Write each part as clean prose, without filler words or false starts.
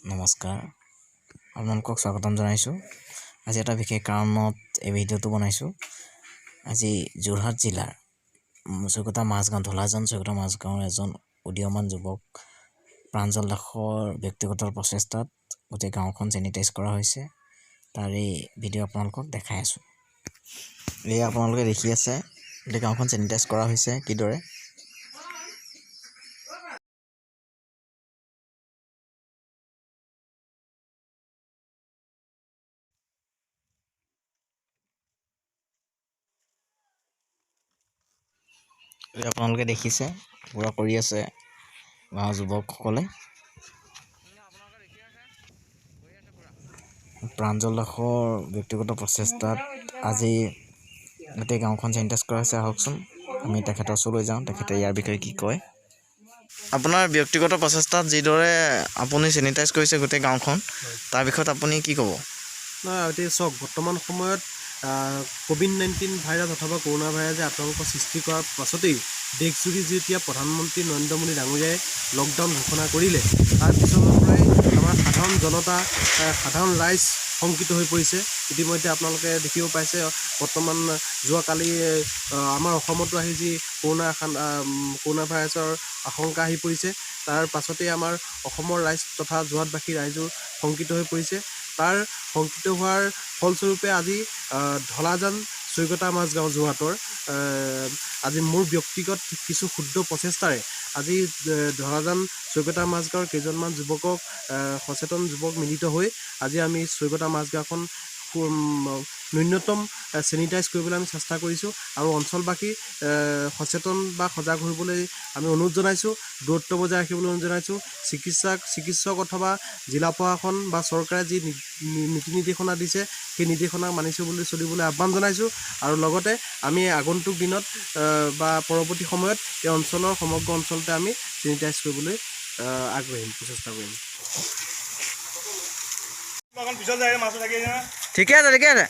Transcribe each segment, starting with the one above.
নমস্কাৰ আপোনালোকক স্বাগতম জনাইছোঁ। আজি এটা বিশেষ কাৰণত এই ভিডিঅ'টো বনাইছোঁ। আজি যোৰহাট জিলাৰ চৈকতা মাজগাঁও ধলাজান চৈকতা মাজগাঁৱৰ এজন উদীয়মান যুৱক প্ৰাঞ্জল দাসৰ ব্যক্তিগত প্ৰচেষ্টাত গোটেই গাঁওখন চেনিটাইজ কৰা হৈছে। তাৰ এই ভিডিঅ' আপোনালোকক দেখাই আছোঁ। এয়া আপোনালোকে দেখি আছে গোটেই গাঁওখন চেনিটাইজ কৰা হৈছে কিদৰে। আপোনালোকে দেখিছে পুৰা কৰি আছে গাঁৱৰ যুৱকসকলে। প্ৰাঞ্জল দাসৰ ব্যক্তিগত প্ৰচেষ্টাত আজি গোটেই গাঁওখন চেনিটাইজ কৰা হৈছে। আহকচোন আমি তেখেতৰ ওচৰলৈ যাওঁ, তেখেতে ইয়াৰ বিষয়ে কি কয়। আপোনাৰ ব্যক্তিগত প্ৰচেষ্টাত যিদৰে আপুনি চেনিটাইজ কৰিছে গোটেই গাঁওখন, তাৰ বিষয়ত আপুনি কি ক'ব? এতিয়া চাওক, বৰ্তমান সময়ত কোভিড-19 ভাইৰাছ অথবা কৰোণা ভাইৰাছে আতংক সৃষ্টি কৰাৰ পাছতেই দেশজুৰি যেতিয়া প্ৰধানমন্ত্ৰী নৰেন্দ্ৰ মোদী ডাঙৰীয়াই লকডাউন ঘোষণা কৰিলে, তাৰ পিছৰ পৰাই আমাৰ সাধাৰণ জনতা, সাধাৰণ ৰাইজ শংকিত হৈ পৰিছে। ইতিমধ্যে আপোনালোকে দেখিব পাইছে, বৰ্তমান যোৱাকালি আমাৰ অসমতো আহি যি কৰোণা ভাইৰাছৰ আশংকা আহি পৰিছে, তাৰ পাছতেই আমাৰ অসমৰ ৰাইজ তথা যোৰহাটবাসী ৰাইজো শংকিত হৈ পৰিছে। তাৰ শংকিত হোৱাৰ ফলস্বৰূপে আজি ধলাজান চৈকতা মাজগাঁও যোৰহাটৰ আজি মোৰ ব্যক্তিগত কিছু ক্ষুদ্ৰ প্ৰচেষ্টাৰে আজি ধলাজান চৈকতা মাজগাঁৱৰ কেইজনমান যুৱকক সচেতন যুৱক মিলিত হৈ আজি আমি চৈকতা মাজগাঁওখন ন্যূনতম চেনিটাইজ কৰিবলৈ আমি চেষ্টা কৰিছোঁ আৰু অঞ্চলবাসী সচেতন বা সজাগ কৰিবলৈ আমি অনুৰোধ জনাইছোঁ। দূৰত্ব বজাই ৰাখিবলৈ অনুৰোধ জনাইছোঁ। চিকিৎসক অথবা জিলা প্ৰশাসন বা চৰকাৰে যি নীতি নিৰ্দেশনা দিছে, সেই নিৰ্দেশনা মানি চলিবলৈ আহ্বান জনাইছোঁ। আৰু লগতে আমি আগন্তুক দিনত বা পৰৱৰ্তী সময়ত এই অঞ্চলৰ সমগ্ৰ অঞ্চলতে আমি চেনিটাইজ কৰিবলৈ আগবাঢ়িম, প্ৰচেষ্টা কৰিম। ঠিকে আছে, ঠিকে আছে।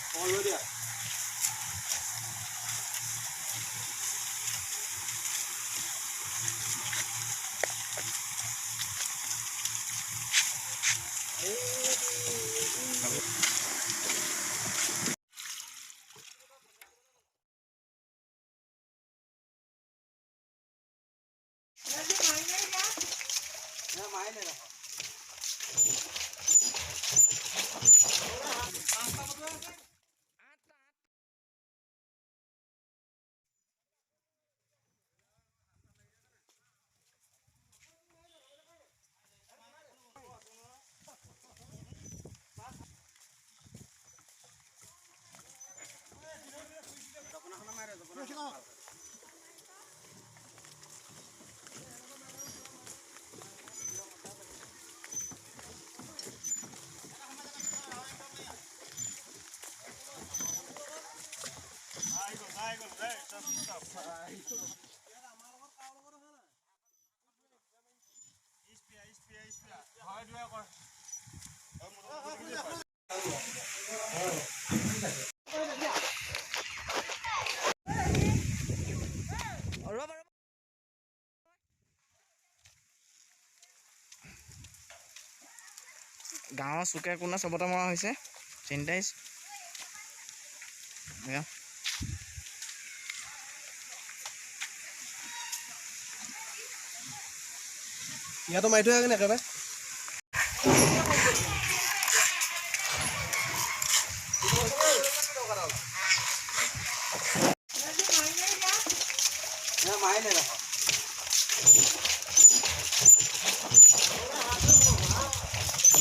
গাঁৱৰ চুকে কোণে চবতে মৰা হৈছে চেনিটাইজ। ইয়াতো মাৰি থৈ আগে একেবাৰে মাৰি